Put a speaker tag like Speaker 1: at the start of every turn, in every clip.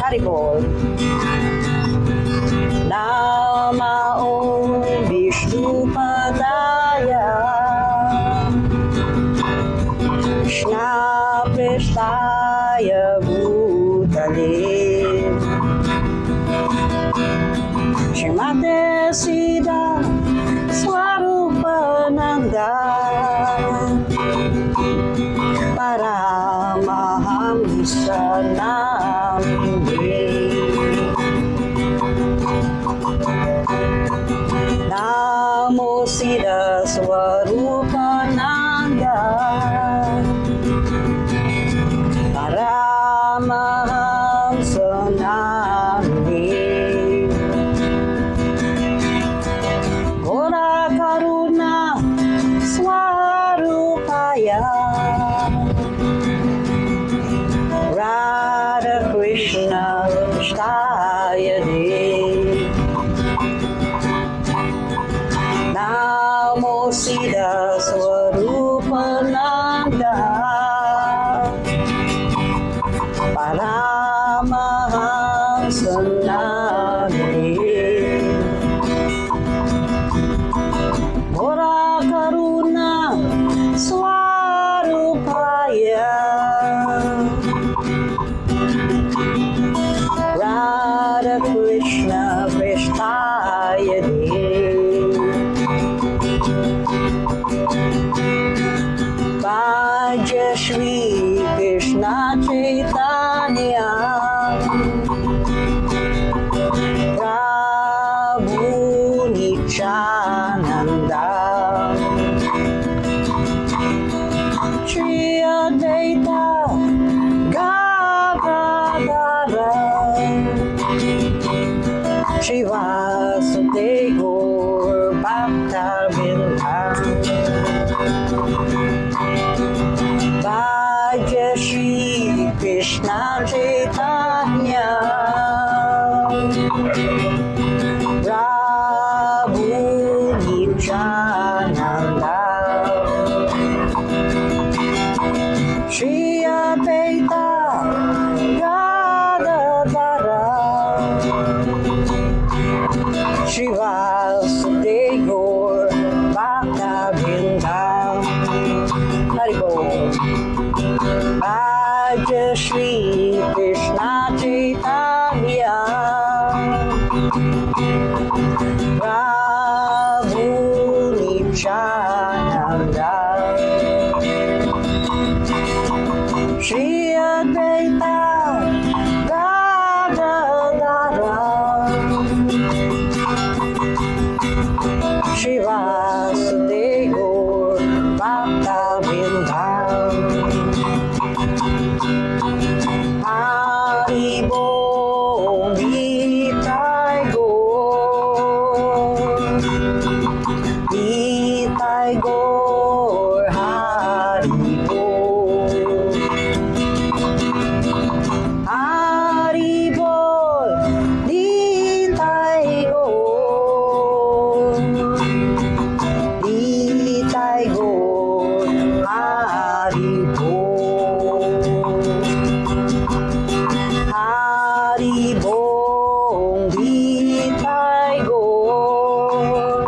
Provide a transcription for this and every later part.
Speaker 1: Haribol. Nama Om Vishnu Padaya Krishna Prestaya Bhutale Shrimate Siddha Swarupananda Paramahamsa Namine Namo Siddha Swarupananda Paramahamsa Namine Gora Karuna Swarupaya Radha Krishna Shtayade Namo Siddha Swarupananda Paramahamsa Namine Gora Karuna Swarupaya Radha Krishna Prestayade Vaja Shri Krishna Chaitanya Prabhu Nityananda Shri Advaita Gadadhara Shri Vasudeva Gaur Bhakta-vrinda Vaja Shri Krishna Chaitanya Prabhu Nityananda Shri Advaita Gadadhara Shri Vasudeva Gaur Bhakta-vrinda Haribol Vaja Shri Krishna Chaitanya Prabhu Nityananda Shri Advaita Gadadhara Shri Vasudeva Gaur Bhakta-vrinda Haribol Nitai Gaur Nitai Gaur Haribol Haribol Nitai Gaur Nitai Gaur Haribol Haribol Nitai Gaur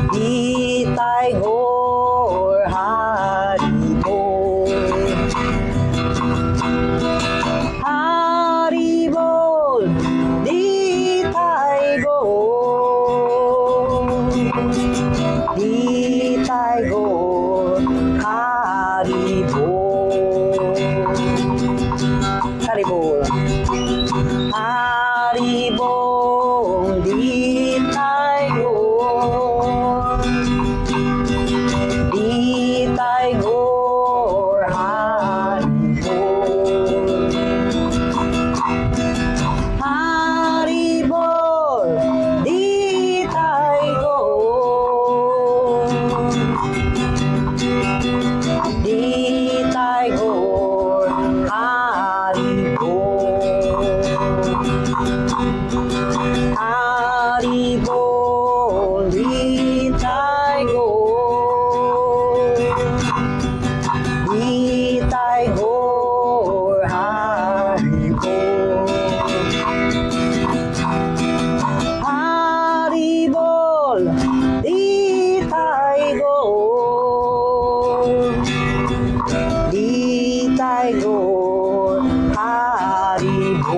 Speaker 1: Nitai Gaur Haribol Haribol Nitai Gaur Nitai Gaur Haribol Haribol Haribol Nitai Gaur Nitai Gaur Haribol Haribol Nitai Gaur Nitai Gaur Haribol Haribol, di tayo di tayo Haribol.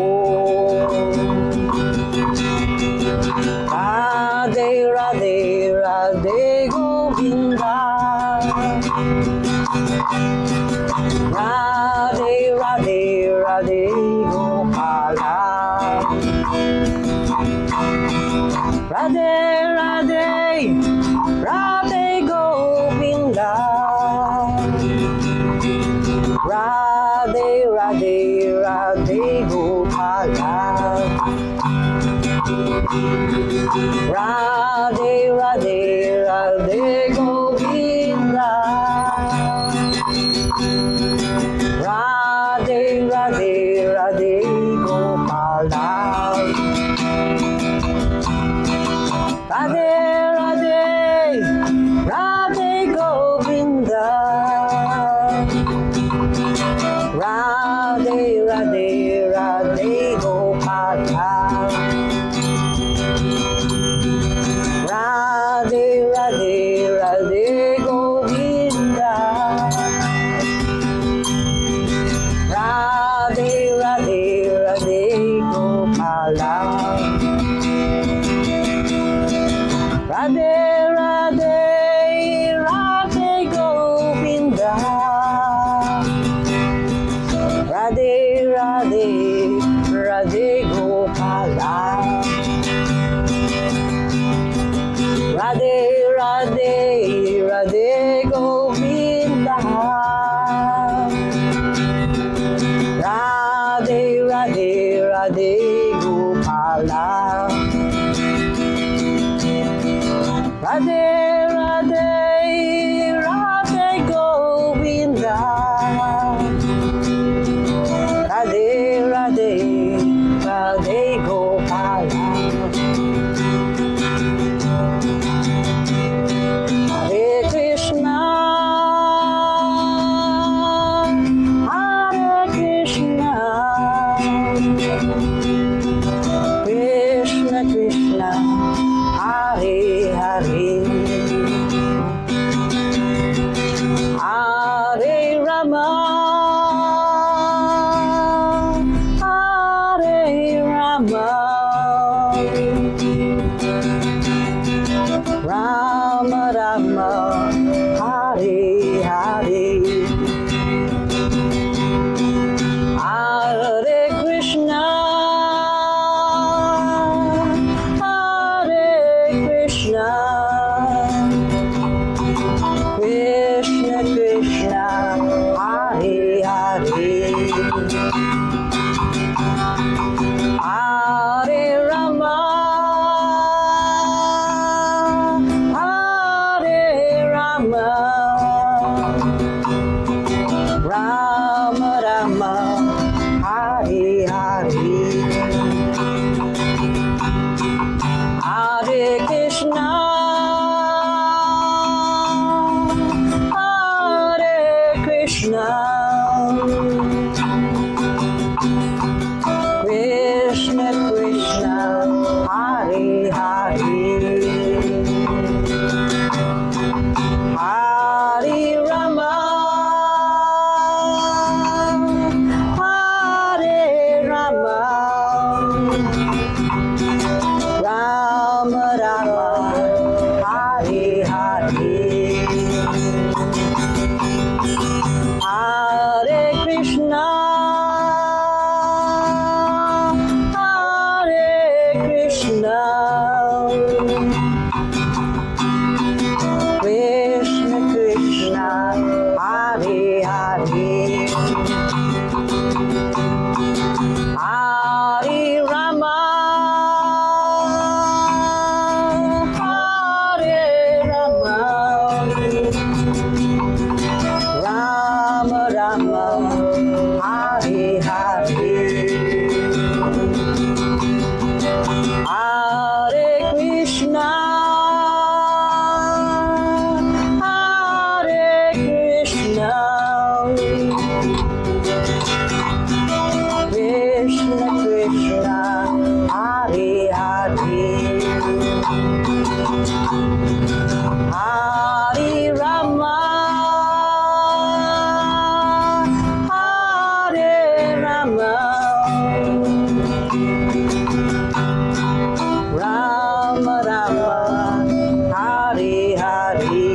Speaker 1: Radhe Radhe Radhe Govinda, Radhe Radhe Radhe Gopala, Radhe Radhe Radhe Govinda, Radhe Radhe Radhe Gopala, Radhe Radhe Radhe Govinda, Radhe Radhe Radhe Gopala, Radhe Radhe Radhe Govinda, Radhe Radhe Radhe Gopala, Radhe Radhe Radhe Govinda, Radhe Radhe Radhe Gopala, Radhe Radhe Radhe Govinda, Radhe Radhe Radhe Gopala, Radhe Radhe Radhe Govinda, Radhe Radhe Radhe Gopala, Radhe Radhe Radhe Govinda, Radhe Radhe Radhe Gopala, Hare Krishna, Hare Krishna, Krishna Krishna, Hare Hare, Hare Rama, Hare Rama, Rama Rama, Hare Hare, Hare Krishna, Hare Krishna, Krishna Krishna, Hare Hare, Hare Rama, Hare Rama, Rama Rama, Hare Hare, Hare Krishna, Hare Krishna, Krishna Krishna, Hare Hare, Hare Rama, Hare Krishna, Hare Hare, Hare Rama, Hare Rama, Rama Rama, Hare Hare,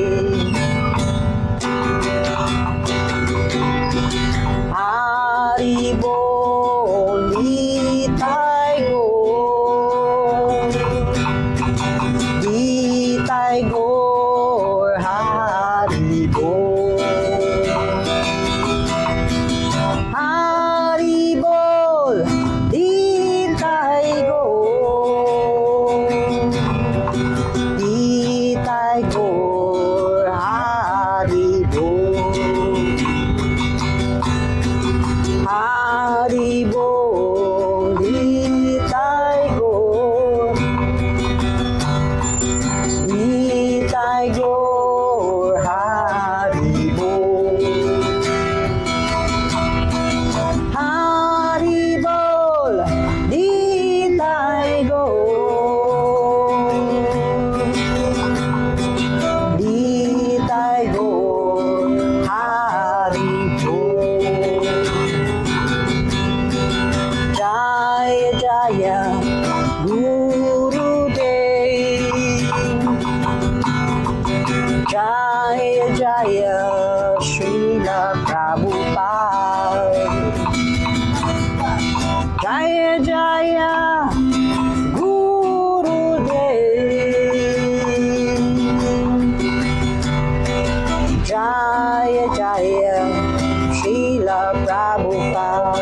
Speaker 1: Hari Bol, Nitai Gaur, Nitai Gaur, Hari Bol, Hari Bol, Nitai Gaur, Nitai Gaur, Hari Bol, Hari Bol, Nitai Gaur, Nitai Gaur, Hari Bol, Hari Bol, Nitai Gaur, Nitai Gaur, Hari Bol. Jaya Jaya Gurudev, Jaya Jaya Srila Prabhupada, Jaya Jaya Gurudev, Jaya Jaya Srila Prabhupada,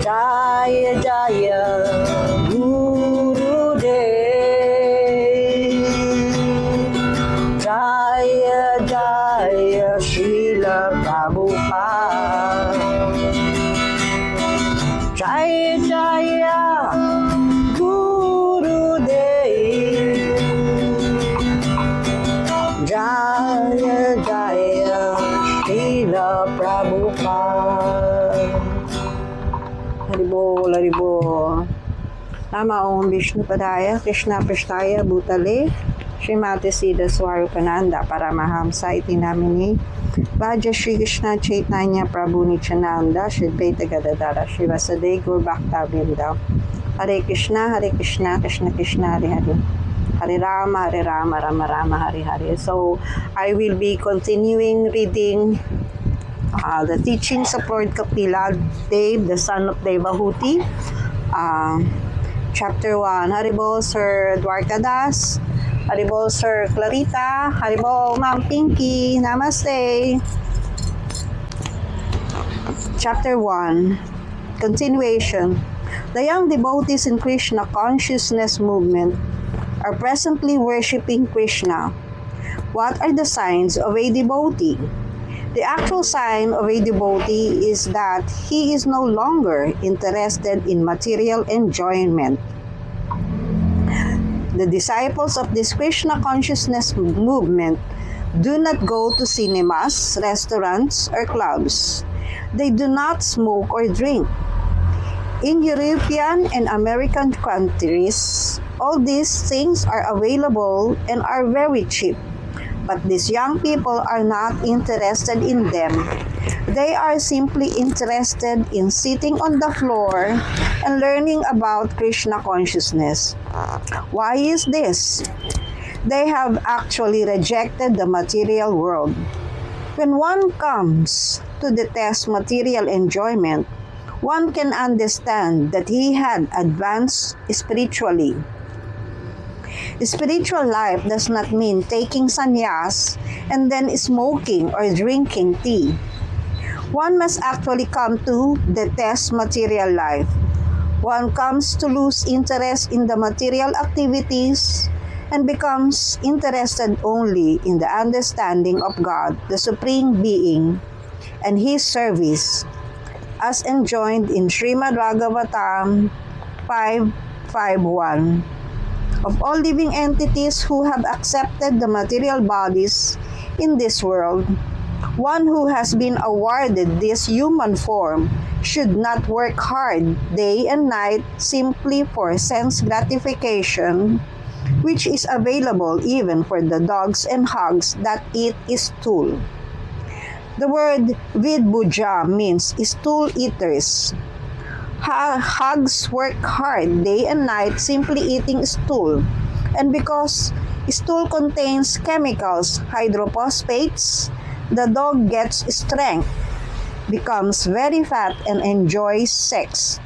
Speaker 1: Jaya Jaya Gurudev, Jaya Jaya Srila Prabhupada, Jaya Jaya Gurudev, Jaya Jaya Srila Prabhupada. Haribol, Haribol. Nama Om Vishnu Padaya, Krishna Prasthaya Bhutale, Srimati Siddha Swarupananda Paramahamsa iti namini, Vaja Shri Krishna Chaitanya Prabhu Nityananda, Shri Advaita Gadadara, Shri Vasudeva Gaur Bhakta Vrinda. Hare Krishna, Krishna Krishna, Hare Hare. Hare Rama, Rama Rama, Hare Hare. So, I will be continuing reading the teachings of Lord Kapila Dev, the son of Devahuti, chapter 1. Haribol Sir Dwarkadas, Haribol Sir Clarita, Haribol Ma'am Pinky, Namaste. Chapter 1, continuation. The young devotees in Krishna consciousness movement are presently worshipping Krishna. What are the signs of a devotee? The actual sign of a devotee is that he is no longer interested in material enjoyment. The disciples of this Krishna consciousness movement do not go to cinemas, restaurants, or clubs. They do not smoke or drink. In European and American countries, all these things are available and are very cheap. But these young people are not interested in them. They are simply interested in sitting on the floor and learning about Krishna consciousness. Why is this? They have actually rejected the material world. When one comes to detest material enjoyment, one can understand that he had advanced spiritually. Spiritual life does not mean taking sannyas and then smoking or drinking tea. One must actually come to detest material life. One comes to lose interest in the material activities and becomes interested only in the understanding of God, the Supreme Being, and His service, as enjoined in Srimad Bhagavatam 5.5.1. Of all living entities who have accepted the material bodies in this world, One who has been awarded this human form should not work hard day and night simply for sense gratification, which is available even for the dogs and hogs that eat stool. The word vidbuja means stool eaters. Hogs work hard day and night simply eating stool, and because stool contains chemicals, hydrophosphates, the dog gets strength, becomes very fat, and enjoys sex.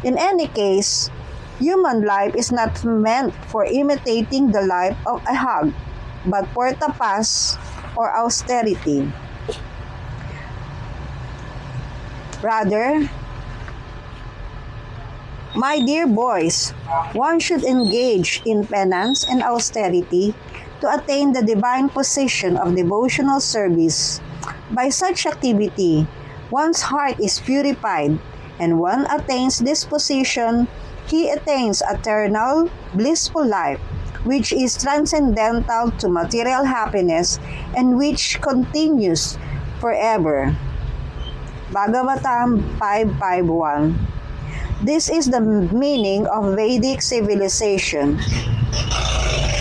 Speaker 1: In any case, human life is not meant for imitating the life of a hog, but for tapas or austerity. Rather, my dear boys, one should engage in penance and austerity to attain the divine position of devotional service. By such activity, one's heart is purified, and one attains this position, he attains eternal, blissful life, which is transcendental to material happiness and which continues forever. Bhagavatam 5.5.1. This is the meaning of Vedic civilization.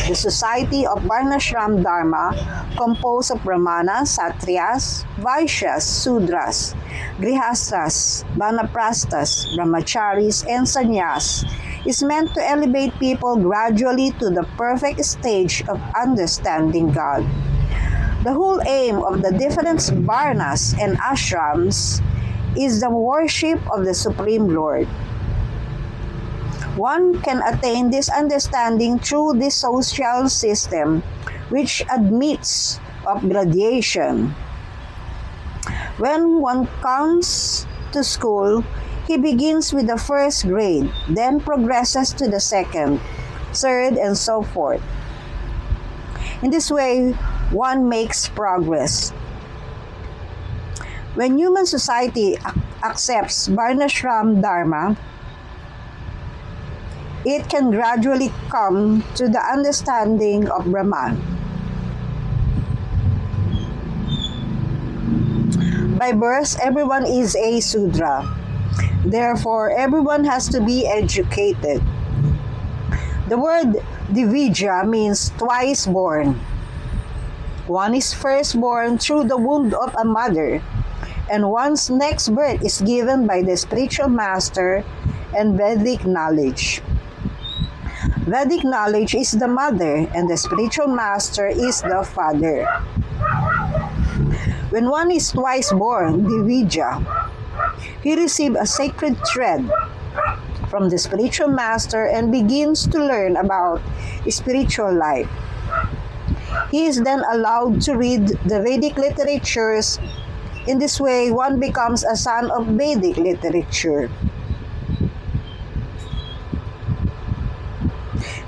Speaker 1: The society of Varnashram Dharma, composed of Brahmanas, Satriyas, Vaishyas, Sudras, Grihastas, Vanaprastas, Brahmacharis, and Sannyas, is meant to elevate people gradually to the perfect stage of understanding God. The whole aim of the different varnas and ashrams is the worship of the Supreme Lord. One can attain this understanding through this social system, which admits of gradation. When one comes to school, he begins with the first grade, then progresses to the second, third, and so forth. In this way, one makes progress. When human society accepts Varnashram Dharma, it can gradually come to the understanding of Brahman. By birth, everyone is a Sudra. Therefore, everyone has to be educated. The word Divija means twice born. One is first born through the womb of a mother, and one's next birth is given by the spiritual master and Vedic knowledge. Vedic knowledge is the mother, and the spiritual master is the father. When one is twice born, Divija, he receives a sacred thread from the spiritual master and begins to learn about spiritual life. He is then allowed to read the Vedic literatures. In this way, one becomes a son of Vedic literature.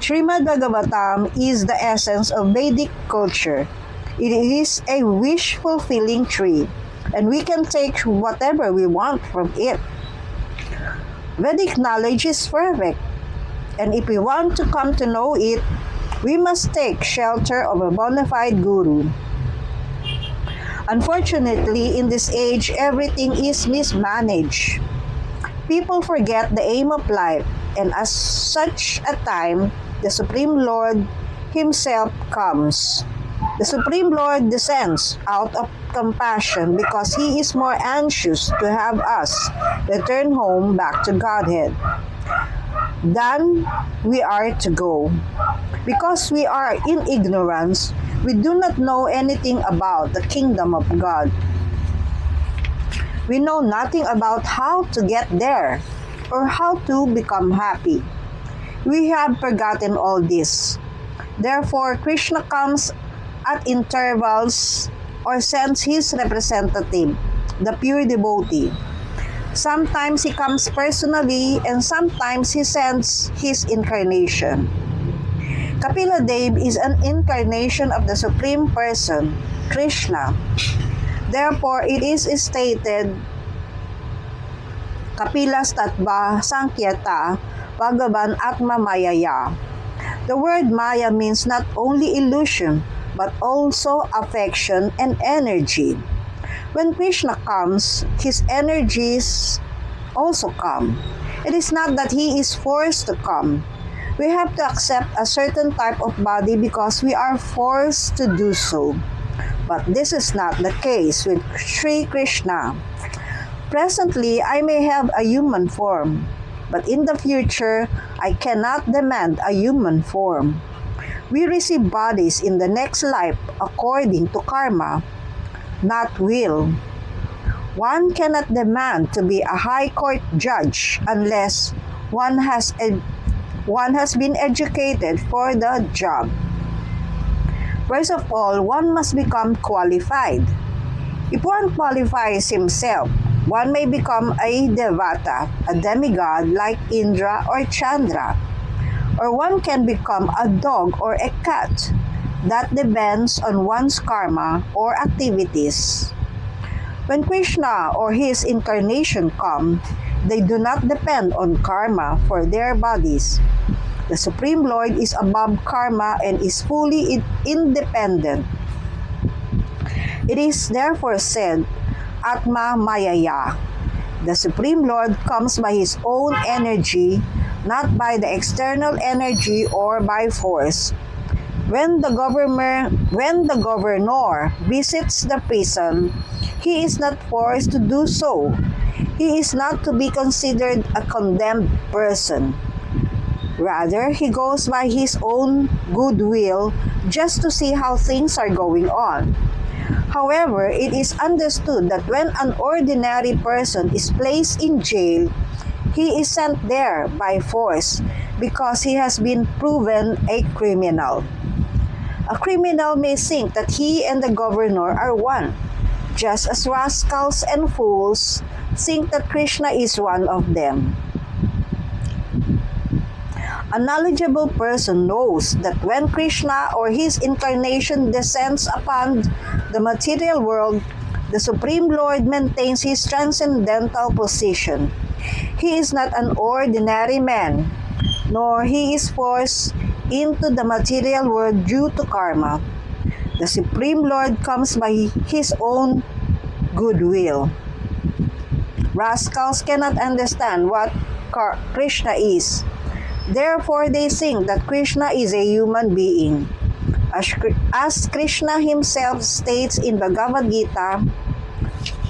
Speaker 1: Srimad Bhagavatam is the essence of Vedic culture. It is a wish-fulfilling tree, and we can take whatever we want from it. Vedic knowledge is perfect, and if we want to come to know it, we must take shelter of a bona fide guru. Unfortunately, in this age, everything is mismanaged. People forget the aim of life, and at such a time, the Supreme Lord Himself comes. The Supreme Lord descends out of compassion because He is more anxious to have us return home back to Godhead than we are to go. Because we are in ignorance, we do not know anything about the kingdom of God. We know nothing about how to get there or how to become happy. We have forgotten all this. Therefore, Krishna comes at intervals or sends his representative, the pure devotee. Sometimes he comes personally and sometimes he sends his incarnation. Kapila Dev is an incarnation of the Supreme Person, Krishna. Therefore, it is stated, Kapilas Tattva Sankyata Bhagavan Atma Mayaya. The word Maya means not only illusion, but also affection and energy. When Krishna comes, his energies also come. It is not that he is forced to come. We have to accept a certain type of body because we are forced to do so. But this is not the case with Sri Krishna. Presently, I may have a human form, but in the future, I cannot demand a human form. We receive bodies in the next life according to karma, not will. One cannot demand to be a high court judge unless one has been educated for the job. First of all, one must become qualified. If one qualifies himself, one may become a devata, a demigod like Indra or Chandra. Or one can become a dog or a cat. That depends on one's karma or activities. When Krishna or his incarnation come, they do not depend on karma for their bodies. The Supreme Lord is above karma and is fully independent. It is therefore said, Atma Mayaya. The Supreme Lord comes by his own energy, not by the external energy or by force. When the governor visits the prison, he is not forced to do so. He is not to be considered a condemned person. Rather, he goes by his own goodwill just to see how things are going on. However, it is understood that when an ordinary person is placed in jail, he is sent there by force because he has been proven a criminal. A criminal may think that he and the governor are one, just as rascals and fools think that Krishna is one of them. A knowledgeable person knows that when Krishna or his incarnation descends upon the material world, the Supreme Lord maintains his transcendental position. He is not an ordinary man, nor he is forced into the material world due to karma. The Supreme Lord comes by his own goodwill. Rascals cannot understand what Krishna is. Therefore, they think that Krishna is a human being. As Krishna himself states in Bhagavad Gita,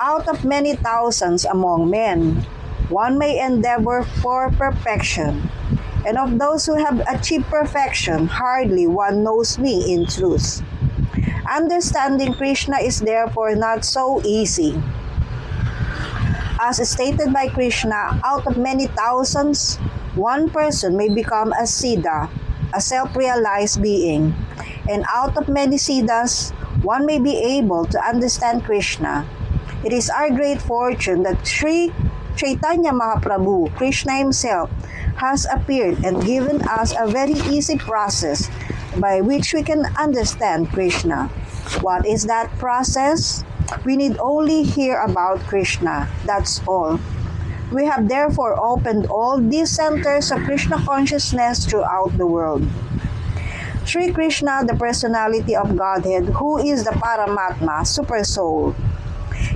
Speaker 1: out of many thousands among men, one may endeavor for perfection. And of those who have achieved perfection, hardly one knows me in truth. Understanding Krishna is therefore not so easy. As stated by Krishna, out of many thousands, one person may become a Siddha, a self-realized being. And out of many Siddhas, one may be able to understand Krishna. It is our great fortune that Sri Chaitanya Mahaprabhu, Krishna himself, has appeared and given us a very easy process by which we can understand Krishna. What is that process? We need only hear about Krishna. That's all. We have therefore opened all these centers of Krishna consciousness throughout the world. Sri Krishna, the personality of Godhead, who is the Paramatma, Super Soul,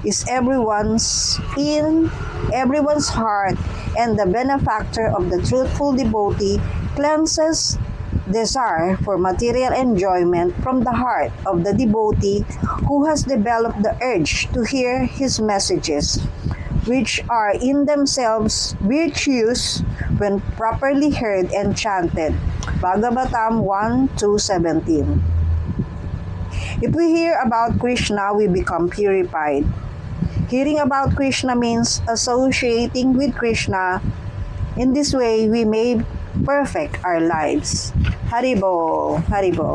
Speaker 1: is in everyone's heart, and the benefactor of the truthful devotee cleanses desire for material enjoyment from the heart of the devotee who has developed the urge to hear his messages, which are in themselves virtuous when properly heard and chanted. Bhagavatam 1:2-17. If we hear about Krishna, we become purified. Hearing about Krishna means associating with Krishna. In this way, we may perfect our lives. Haribo, Haribo.